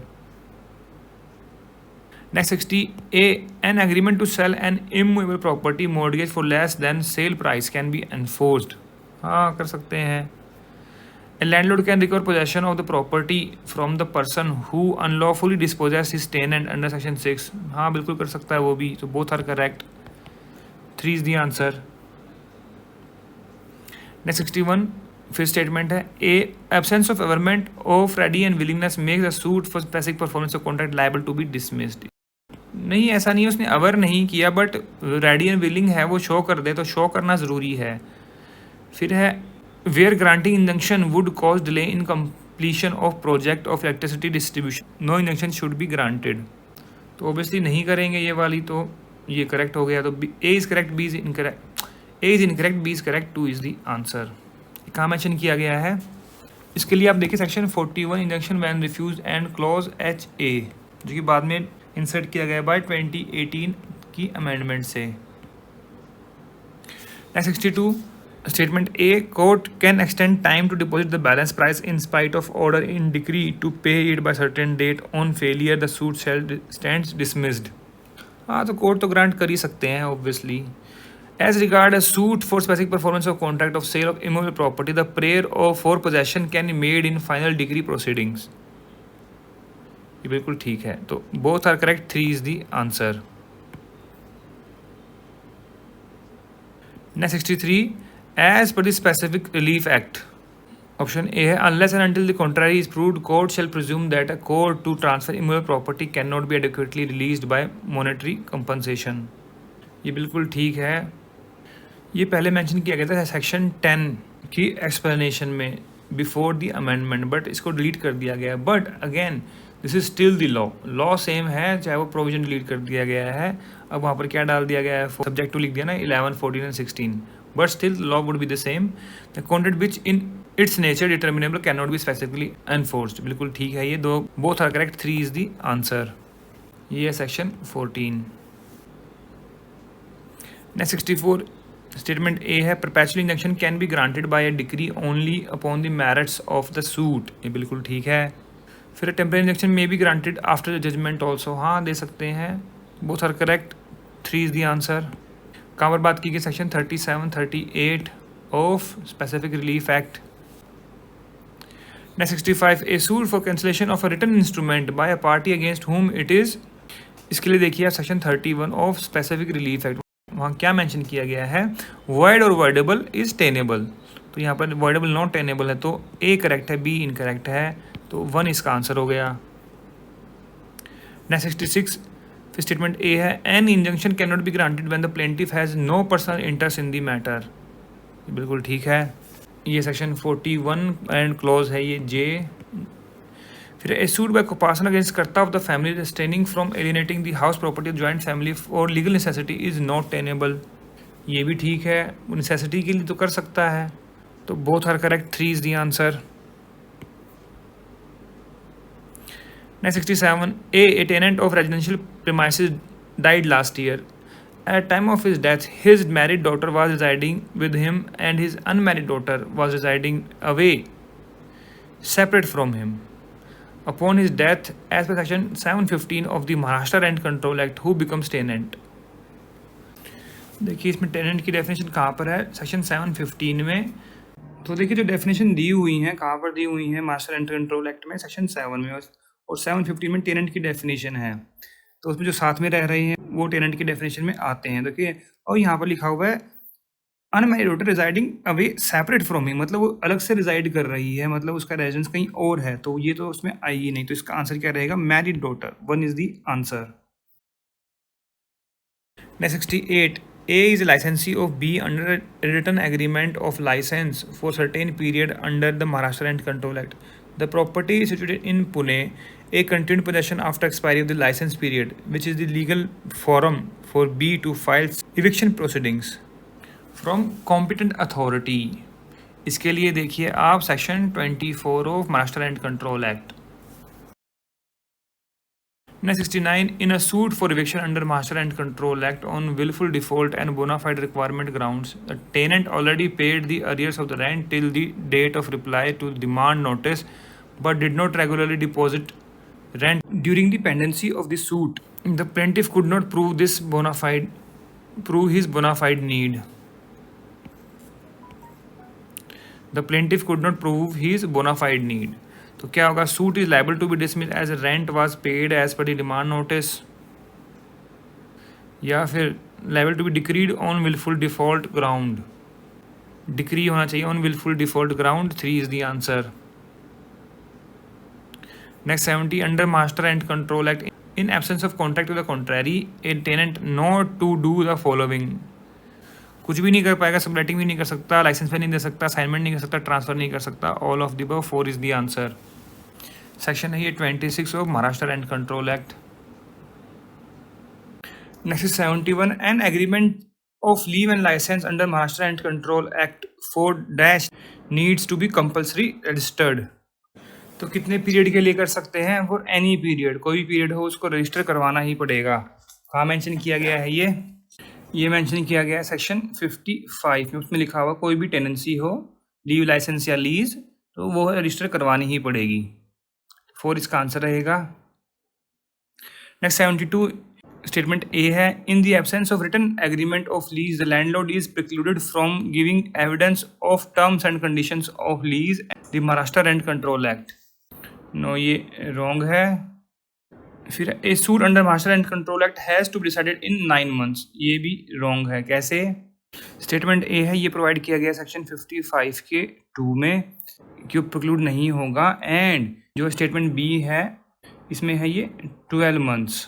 Speaker 1: Next 60, A, an agreement to sell an immovable property mortgage for less than sale price can be enforced. हाँ, कर सकते हैं. A landlord can recover possession of the property from the person who unlawfully dispossessed his tenant under section 6. हाँ, बिल्कुल कर सकता है वो भी. तो both are correct. 3 is the answer. Next 61, फिर स्टेटमेंट है, A, absence of averment of ready and willingness makes the suit for specific performance of contract liable to be dismissed. नहीं, ऐसा नहीं है, उसने अवर नहीं किया, बट रेडी एंड विलिंग है वो शो कर दे, तो शो करना ज़रूरी है. फिर है, where granting injunction would cause delay in completion of project of electricity distribution, no injunction should be granted. तो ऑब्वियसली नहीं करेंगे ये वाली, तो ये करेक्ट हो गया. तो A is correct, B is incorrect. A is incorrect, B is correct, 2 is the answer. कहाँ मेंशन किया गया है इसके लिए? आप देखिए section 41, injunction when refused and clause HA, जो कि बाद में इंसर्ट किया गया बाय 2018 की अमेंडमेंट से. Next 62, statement A, court can extend time to deposit the balance price in spite of order in decree to pay it by certain date, on failure the suit shall stands dismissed. हाँ, तो court तो grant कर ही सकते हैं obviously. As regard a suit for specific performance of contract of cell of immovable property, the prayer of for possession can be made in final decree proceedings. ये बिल्कुल ठीक है. तो both are correct. 3 is the answer. Next 63, as per the Specific relief Act. Option A है, unless and until the contrary is proved, court shall presume that a court to transfer immovable property can not be adequately relieved by monetary compensation. ये बिल्कुल ठीक है. ये पहले mention किया गया था सेक्शन 10 की एक्सप्लेनेशन में बिफोर द अमेंडमेंट, बट इसको डिलीट कर दिया गया. But again this is still the law same है, चाहे वो प्रोविजन डिलीट कर दिया गया है. अब वहाँ पर क्या डाल दिया गया है? सब्जेक्ट टू लिख दिया ना, 11, 14 and 16, but still law would be the same. The contract which in its nature determinable can not be specifically enforced. बिल्कुल ठीक है. ये दो both are correct. 3 is the answer. ये है सेक्शन 14. नेक्स्ट 64, स्टेटमेंट ए है, perpetual injunction can be granted by a decree only upon the merits of the suit. ये बिल्कुल ठीक है. फिर temporary injunction may be granted after the judgement also. हाँ, दे सकते हैं. Both are correct. 3 is the answer. कहाँ पर बात की गई? Section 37, 38 of specific relief act. Next 65, a suit for cancellation of a written instrument by a party against whom it is. इसके लिए देखिए section 31 of specific relief act. वहाँ क्या मेंशन किया गया है? वॉइड और वॉइडेबल इज टेनेबल. तो यहाँ पर वॉइडेबल नॉट टेनेबल है, तो ए करेक्ट है, बी इनकरेक्ट है. तो 1 इसका आंसर हो गया. नेक्स्ट 66, फिर स्टेटमेंट ए है an injunction can not be granted when the plaintiff has no personal interest in the matter, बिल्कुल ठीक है। ये सेक्शन 41 एंड क्लॉज है ये जे। फिर a suit by coparcener against karta of the family restraining from alienating the house property of joint family for legal necessity is not tenable, ये भी ठीक है, नेसेसिटी के लिए तो कर सकता है। तो both are correct, 3 is the answer. Next 67, a tenant of residential premises died last year. At time of his death, his married daughter was residing with him and his unmarried daughter was residing away, separate from him. Upon his death, as per section 715 of the Maharashtra Rent Control Act, who becomes tenant? देखिए इसमें tenant की definition कहाँ पर है, section 715 में। तो देखिए जो डेफिनेशन दी हुई है कहाँ पर दी हुई है, महाराष्ट्र रेंट कंट्रोल एक्ट में सेक्शन 7 में, और 715 में टेनेंट की डेफिनेशन है। तो उसमें जो साथ में रह रहे हैं वो टेनेंट की डेफिनेशन में आते हैं, देखिए। और यहाँ पर लिखा हुआ है unmarried daughter residing away separate from he, मतलब वो अलग से रिजाइड कर रही है, मतलब उसका रेजिडेंस कहीं और है, तो ये तो उसमें आएगी नहीं। तो इसका आंसर क्या रहेगा, married daughter, 1 is the answer. Next 68, A is a licensee of B under a written agreement of license for certain period under the Maharashtra Rent Control Act. The property is situated in Pune. A continued possession after expiry of the license period, which is the legal forum for B to file eviction proceedings from competent authority. इसके लिए देखिए आप section 24 of Maharashtra rent control act. Next 69, in a suit for eviction under Maharashtra Rent Control Act on willful default and bona fide requirement grounds, the tenant already paid the arrears of the rent till the date of reply to demand notice, but did not regularly deposit rent during the pendency of the suit. The plaintiff could not prove his bona fide need. The plaintiff could not prove his bona fide need. तो क्या होगा, suit is liable to be dismiss as rent was paid as per the demand notice, या फिर liable to be decreed on wilful default ground, decree होना चाहिए on wilful default ground, 3 is the answer. Next 70, under master rent control act in absence of contract to the contrary a tenant not to do the following, कुछ भी नहीं कर पाएगा, subletting भी नहीं कर सकता, लाइसेंस पे नहीं दे सकता, असाइनमेंट नहीं कर सकता, ट्रांसफर नहीं कर सकता, all of the above, 4 is the answer. Section है ये 26 of Maharashtra rent control act. Next 71, an agreement of leave and licence under Maharashtra rent control act for dash needs to be compulsory registered. तो कितने period के लिए कर सकते हैं, for any period, कोई भी पीरियड हो उसको रजिस्टर करवाना ही पड़ेगा। कहाँ मेंशन किया गया है ये मेंशन किया गया है सेक्शन 55 में, उसमें लिखा हुआ कोई भी टेनेंसी हो, लीव लाइसेंस या लीज, तो वो रजिस्टर करवानी ही पड़ेगी, 4 इसका आंसर रहेगा। नेक्स्ट 72, स्टेटमेंट ए है in the absence of written agreement of lease the landlord is precluded from giving evidence of terms and conditions of lease the Maharashtra rent control act. No, ये wrong है। फिर a suit under Maharashtra rent control act has to be decided in 9 months, ये भी wrong है। कैसे, statement A है ये provide किया गया सेक्शन 55 के 2 में कि प्रिक्लूड नहीं होगा, एंड जो स्टेटमेंट बी है इसमें है ये 12 मंथ्स,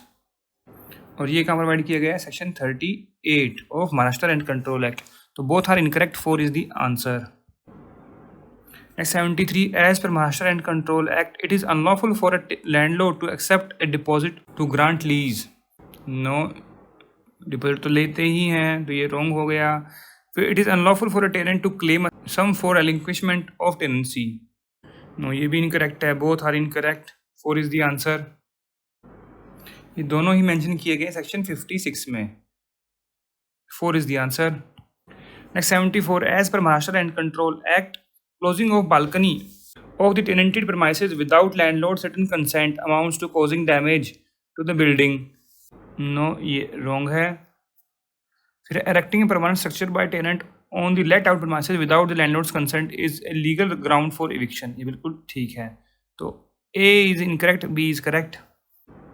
Speaker 1: और ये कहाँ प्रोवाइड किया गया है, section 38 of Maharashtra rent control act. तो both are incorrect, 4 is the answer. Next 73, as per Maharashtra Rent Control Act, it is unlawful for a landlord to accept a deposit to grant lease. No, deposit तो लेते ही हैं, तो ये wrong हो गया। फिर it is unlawful for a tenant to claim a sum for relinquishment of tenancy. No, ये भी incorrect है, both are incorrect, 4 is the answer. ये दोनों ही मेंशन किए गए सेक्शन 56 में, 4 is the answer. Next 74, as per Maharashtra Rent Control Act, closing of balcony of the tenanted premises without landlord's written consent amounts to causing damage to the building. No, ये wrong है। फिर erecting a permanent structure by tenant on the let out premises without the landlord's consent is a legal ground for eviction, ये बिल्कुल ठीक है। तो A is incorrect, B is correct।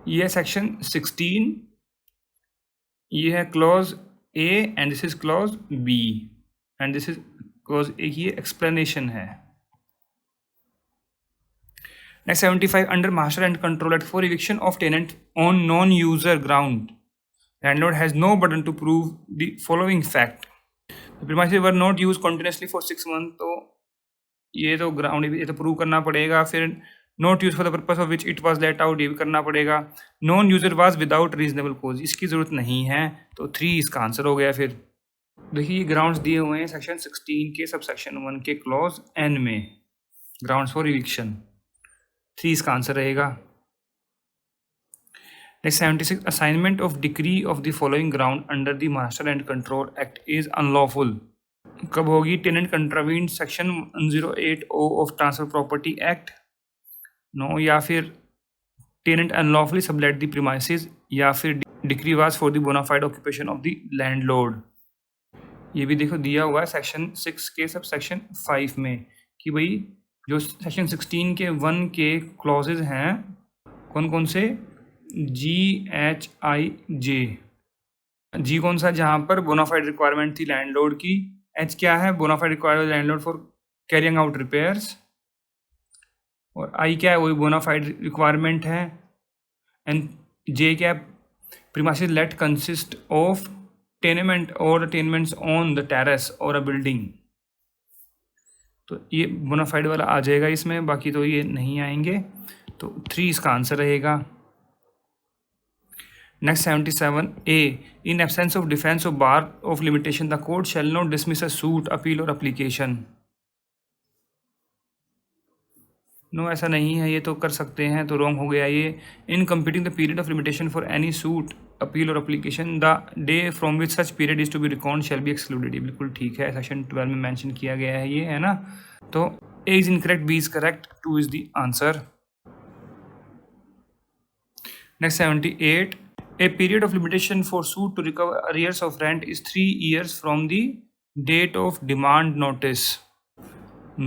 Speaker 1: ये है सेक्शन 16, ये है clause A and this is clause B and this is clause A की एक्सप्लेनेशन है। Next 75, under Master and Control Act, for eviction of tenant on non-user ground, landlord has no burden to prove the following fact. The premises were not used continuously for 6 months, तो ये तो ground ये तो prove करना पड़ेगा. फिर not use for the purpose of which it was let out, ये भी करना पड़ेगा. Non user was without reasonable cause, इसकी ज़रूरत नहीं है, तो 3 इसका आंसर हो गया. फिर देखिए ये ग्राउंड्स दिए हुए हैं सेक्शन 16 के सब सेक्शन 1 के क्लॉज एन में, ग्राउंड्स फॉर इविक्शन. 3 इसका आंसर रहेगा. Next 76, assignment of decree of the following ground under the master and control act is unlawful. कब होगी? Tenant contravene section 108O of transfer property act, no, या फिर tenant unlawfully sublet the premises, या फिर decree was for the bona fide occupation of the landlord. ये भी देखो दिया हुआ है सेक्शन 6 के सब सेक्शन 5 में कि भाई जो सेक्शन 16 के 1 के क्लॉजेज हैं कौन कौन से? GHIJ. जी कौन सा? जहाँ पर बोनाफाइड रिक्वायरमेंट थी लैंडलॉर्ड की. H क्या है? Bona fide requirement landlord for carrying out repairs. और I क्या है? वही बोनाफाइड रिक्वायरमेंट है. एंड J क्या है? Premises let consist of tenement और टेनमेंट्स ऑन द टेरेस और अ बिल्डिंग. तो ये बोनाफाइड वाला आ जाएगा इसमें, बाकी तो ये नहीं आएंगे, तो 3 इसका आंसर रहेगा. Next 77A, in absence of defence of bar of limitation the court shall not dismiss a suit, appeal और एप्लीकेशन. नो, ऐसा नहीं है, ये तो कर सकते हैं, तो रॉन्ग हो गया ये. In completing the period of limitation for any suit, appeal और application, the day from which such period is to be record shall be excluded. ये बिल्कुल ठीक है, सेक्शन 12 में मेंशन किया गया है ये, है ना. तो A is incorrect, B is correct, 2 is the answer. Next 78, a period of limitation for suit to recover arrears of rent is 3 years from the date of demand notice.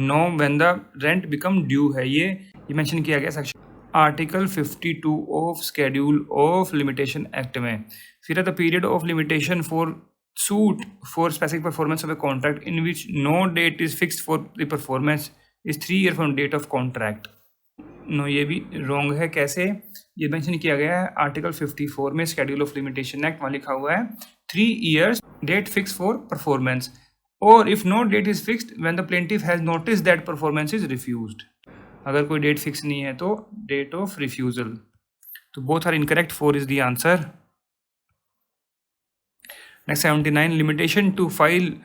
Speaker 1: No, when the rent become due है, ये mention किया गया section article 52 of schedule of limitation act में. फिर the period of limitation for suit for specific performance of a contract in which no date is fixed for the performance is 3 years from date of contract. No, ये भी wrong है. कैसे? ये mention किया गया है आर्टिकल 54 में, schedule of limitation act, वहाँ लिखा हुआ है 3 years date fix for performance, और if no date is fixed when the plaintiff has notice that performance is refused. अगर कोई डेट फिक्स नहीं है तो डेट ऑफ रिफ्यूजल. तो both are incorrect, 4 is the answer. Next 79, limitation to file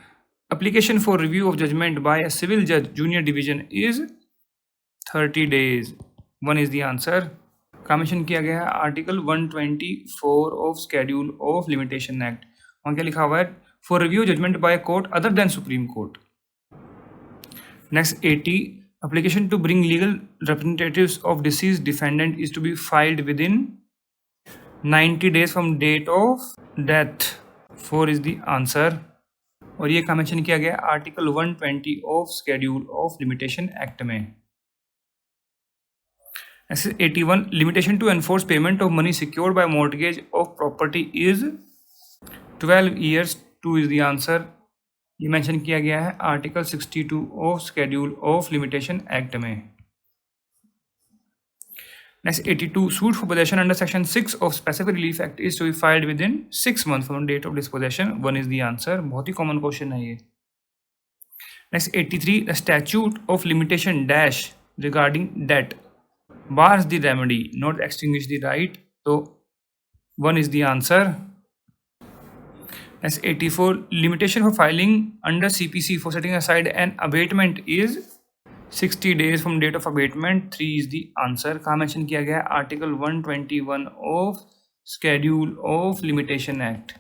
Speaker 1: application for review of judgment by a civil जज junior division is 30 days. 1 is the answer. का mention किया गया है article 124 of schedule of limitation act. वहाँ क्या लिखा हुआ है? For review judgement by court other than supreme court. Next 80, application to bring legal representatives of deceased defendant is to be filed within 90 days from date of death. 4 is the answer. और ये का mention किया गया article 120 of schedule of limitation act में. 81, limitation to enforce payment of money secured by mortgage of property is 12 years. 2 is the answer. ये mention किया गया है article 62 of schedule of limitation act में. Next 82, suit for possession under section 6 of specific relief act is to be filed within 6 months from date of dispossession. 1 is the answer. बहुत ही common question है ये. Next 83, the statute of limitation dash regarding debt bars the remedy, not extinguish the right. So 1 is the answer. Next 84, limitation for filing under CPC for setting aside an abatement is 60 days from date of abatement. 3 is the answer. कहाँ mention किया गया है article 121 of schedule of limitation act.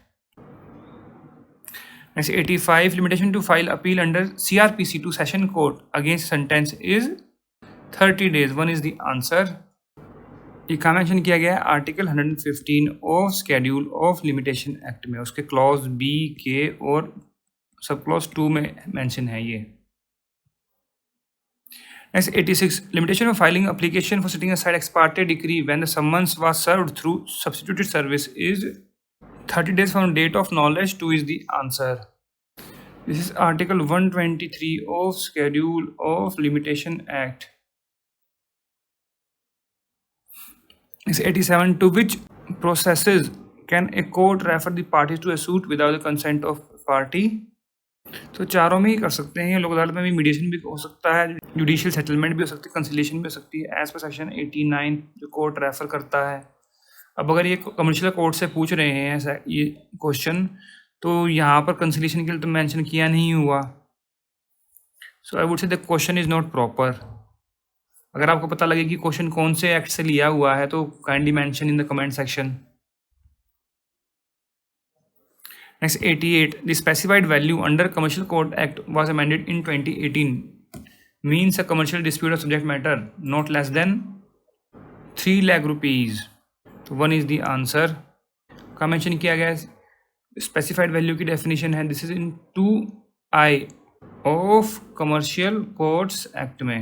Speaker 1: Next 85, limitation to file appeal under CRPC to session court against sentence is 30 days. 1 is the answer. ये कहाँ mention किया गया है article 115 of schedule of limitation act में, उसके क्लॉज B, K और sub clause 2 में mention है ये. Next 86, limitation of filing application for setting aside ex parte decree when the summons was served through substituted service is 30 days from date of knowledge. 2 is the answer. This is article 123 of schedule of limitation act. 87 to which processes can a court refer the parties to a suit without the consent of party? तो चारों में ही कर सकते हैं। लोक अदालत में भी मीडिएशन भी हो सकता है, जुडिशियल सेटलमेंट भी हो सकती है, कंसिलिएशन भी हो सकती है, एज पर सेक्शन 89 जो कोर्ट रेफर करता है। अब अगर ये कमर्शियल कोर्ट से पूछ रहे हैं ये क्वेश्चन, तो यहाँ पर कंसिलिएशन के लिए तो मेंशन किया नहीं हुआ, so I would say the question is not proper. अगर आपको पता लगे कि क्वेश्चन कौन से एक्ट से लिया हुआ है तो kindly mention in the comment section. Next 88, the specified value under Commercial Code Act was amended in 2018 means a commercial dispute of subject matter not less than 3 lakh rupees. तो 1 is the answer। का mention किया गया है specified value की definition है, this is in 2I of commercial courts act में।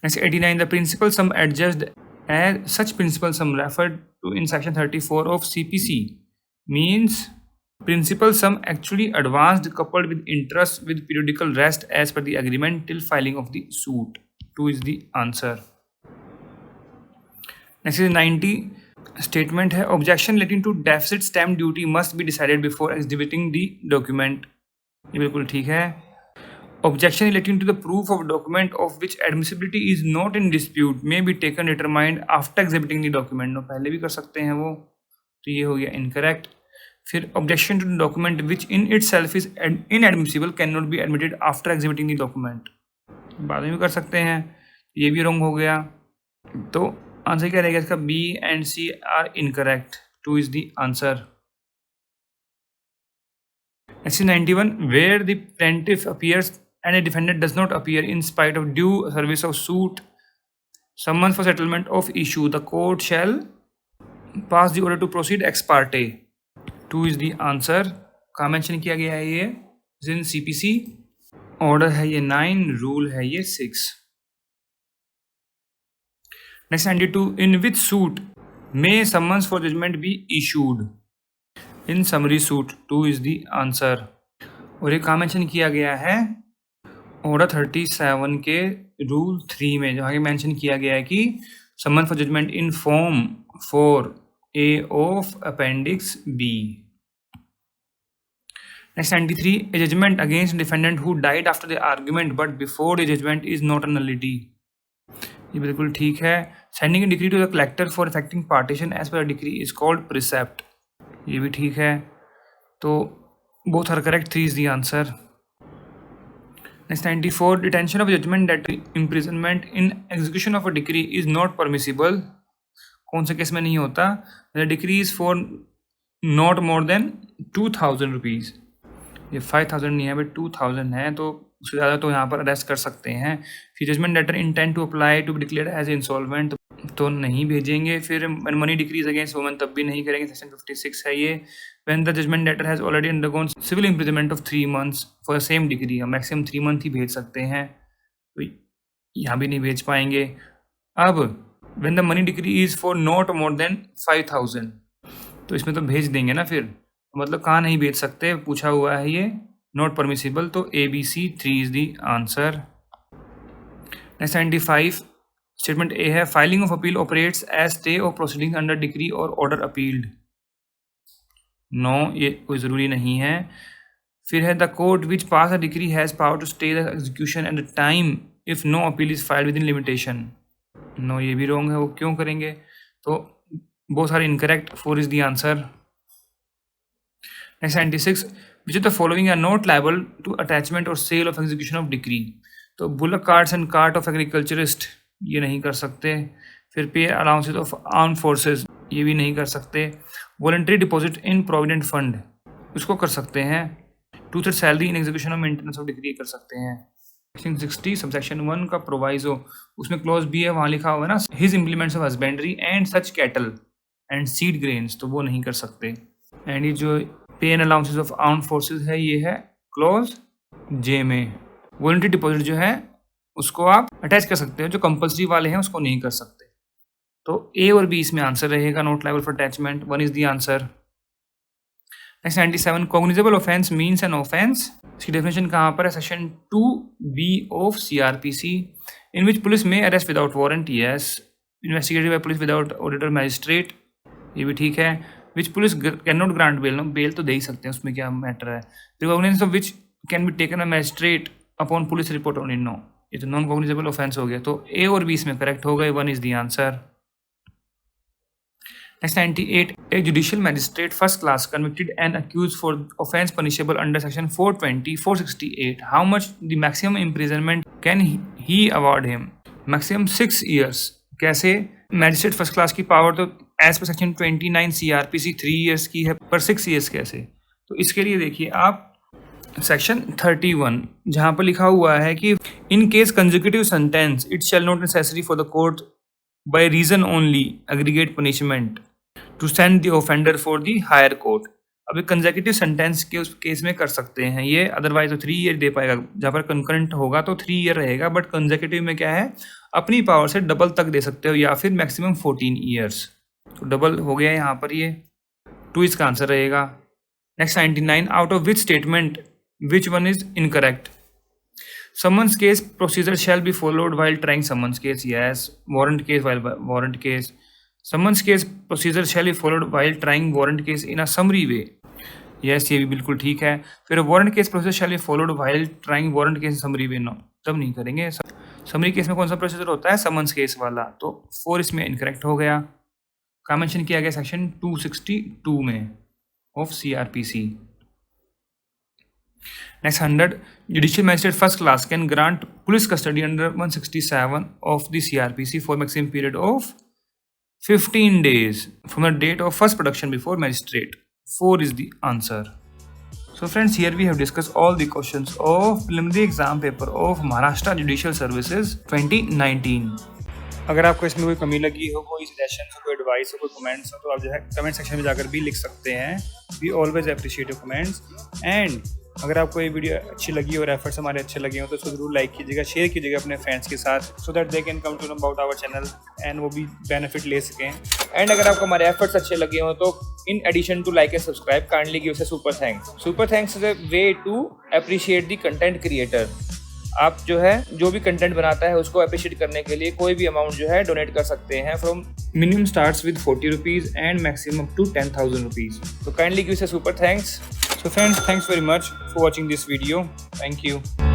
Speaker 1: Next 89, the principal sum adjusted as such principal sum referred to in section 34 of CPC means principal sum actually advanced coupled with interest with periodical rest as per the agreement till filing of the suit. 2 is the answer। Next is 90, statement है objection relating to deficit stamp duty must be decided before exhibiting the document। ये बिल्कुल ठीक है। objection relating to the proof of document of which admissibility is not in dispute may be taken determined after exhibiting the document। No पहले भी कर सकते हैं वो, तो ये हो गया इनकरेक्ट। फिर objection to document which in itself is inadmissible can not be admitted after exhibiting the document, बाद में भी कर सकते हैं, ये भी रॉन्ग हो गया। तो आंसर क्या रहेगा इसका? B and C are incorrect. 2 is the answer. Next 91, where the plaintiff appears and a defendant does not appear in spite of due service of suit summons for settlement of issue, the court shall pass the order to proceed ex parte। 2 is the answer। कहाँ mention किया गया है ये? इन CPC। Order है ये 9, rule है ये 6। Next 92, in which suit may summons for judgement be issued? In summary suit. 2 is the answer. और ये कहाँ मेंशन किया गया है? ऑर्डर 37 के रूल 3 में, जहाँ मेंशन किया गया है कि summon for judgment in form 4A of Appendix B। Next 93, a judgment against a defendant who died after the argument but before the judgment is not a nullity। ये बिल्कुल ठीक है। Sending a decree to the collector for effecting partition as per a decree is called precept। ये भी ठीक है। तो both are correct। 3 is the answer। Next 94, detention of a judgment that imprisonment in execution of a decree is not permissible। कौन से case में नहीं होता? The decree is for not more than 2000 rupees. ये 5000 नहीं है बट 2000 है, तो उससे ज़्यादा तो यहाँ पर अरेस्ट कर सकते हैं। फिर judgement letter intent to apply to be declare as insolvent तो नहीं भेजेंगे। फिर मनी डिक्रीज अगेंस्ट वुमेन तब भी नहीं करेंगे, सेक्शन 56 है ये। When the judgment letter has already undergone civil imprisonment of 3 months for same degree, maximum 3 month ही भेज सकते हैं, तो यहाँ भी नहीं भेज पाएंगे। अब when the money decree is for not more than 5000 तो इसमें तो भेज देंगे ना, फिर मतलब कहाँ नहीं भेज सकते, पूछा हुआ है ये नॉट परमिसिबल, तो ABC। 3 is the answer. Next 95, statement A है filing of appeal operates as stay of proceeding under decree और ऑर्डर अपील्ड। नो, ये कोई ज़रूरी नहीं है। फिर है the court which pass the decree has power to stay the execution at the time if no appeal is filed within limitation. No, ये भी रॉन्ग है, वो क्यों करेंगे? तो both are incorrect. 4 is the answer. Next 96, which of the following are not liable to attachment और sale of execution of decree? तो bullock carts and cart of agriculturist ये नहीं कर सकते। फिर पे अलाउंसेज ऑफ आर्म फोर्सेज ये भी नहीं कर सकते। Voluntary deposit in provident fund उसको कर सकते हैं। 2/3 salary in execution of maintenance of decree कर सकते हैं। सेक्शन 60 सबसेक्शन 1 का प्रोवाइजो, उसमें क्लॉज बी है, वहाँ लिखा हुआ है ना his implements of husbandry and such cattle and seed grains, तो वो नहीं कर सकते। एंड ये जो पे and allowances of armed forces है ये है क्लॉज J में। वॉलंटरी डिपॉजिट जो है उसको आप अटैच कर सकते हो, जो कंपल्सरी वाले हैं उसको नहीं कर सकते। तो A और B इसमें आंसर रहेगा, not liable for attachment. 1 is the answer. Next 97, cognizable offence means an offence, इसकी डेफिनेशन कहाँ पर है? Section 2B of CRPC, in which police may arrest without warrant. Yes, investigated by police without auditor magistrate, ये भी ठीक है। Which police can not grant bail, bail तो दे ही सकते हैं, उसमें क्या मैटर है। Recognizance of which can be taken a magistrate upon police report on in, no, ये तो नॉन कॉग्निजेबल ऑफेंस हो गया, तो ए और बी इसमें करेक्ट हो गए, 1 is the answer. Next 98, a judicial magistrate first class convicted and accused for offence punishable under section 420, 468. How much the maximum imprisonment can he award him? Maximum 6 years. कैसे? Magistrate first class की power तो as per section 29 CRPC 3 years की है, पर 6 years कैसे? तो इसके लिए देखिए आप सेक्शन 31 जहाँ पर लिखा हुआ है कि in case consecutive sentence it shall not necessary for the court by reason only aggregate punishment to send the offender for the higher court. अब एक कंसेक्यूटिव सेंटेंस के उस केस में कर सकते हैं ये, अदरवाइज तो 3 year दे पाएगा, जहाँ पर कंकरेंट होगा तो 3 year रहेगा, बट कंसेक्यूटिव में क्या है, अपनी पावर से डबल तक दे सकते हो या फिर मैक्सिमम 14 years। तो डबल हो गया यहाँ पर, ये 2 इसका आंसर रहेगा। Next 99, out of which statement which one is incorrect? Summons case procedure shall be followed while trying summons case, yes. Warrant case while warrant case. Summons case procedure shall be followed while trying warrant case in a summary way, yes, ये भी बिल्कुल ठीक है। फिर warrant case process shall be followed while trying warrant case summary way, no, तब नहीं करेंगे। Summary case में कौन सा प्रोसीजर होता है? समन्स केस वाला, तो 4 इसमें इनकरेक्ट हो गया। का मेंशन किया गया सेक्शन 262 में of CRPC। Next 100, judicial magistrate first class can grant police custody under 167 of the CRPC for maximum period of 15 days from the date of first production before magistrate. 4 is the answer. So friends, here we have discussed all the questions of preliminary exam paper of Maharashtra Judicial Services 2019. अगर आपको इसमें कोई कमी लगी हो, कोई suggestion हो, कोई एडवाइस हो, कोई कमेंट्स हो, तो आप जो है कमेंट सेक्शन में जाकर भी लिख सकते हैं। We always appreciate your comments. And अगर आपको ये वीडियो अच्छी लगी और एफर्ट्स हमारे अच्छे लगे हो तो उसको जरूर लाइक कीजिएगा, शेयर कीजिएगा अपने फ्रेंड्स के साथ, so that they can come to know about our channel and वो भी बेनिफिट ले सकें। एंड अगर आपको हमारे एफर्ट्स अच्छे लगे हो तो in addition to like and subscribe kindly give us a super thanks. Super thanks is a way to appreciate the content creator. आप जो है जो भी कंटेंट बनाता है उसको अप्रिशिएट करने के लिए कोई भी अमाउंट जो है डोनेट कर सकते हैं। From minimum starts with 40 rupees and maximum to 10,000 rupees. तो kindly give us a super thanks. So friends, thanks very much for watching this video. Thank you.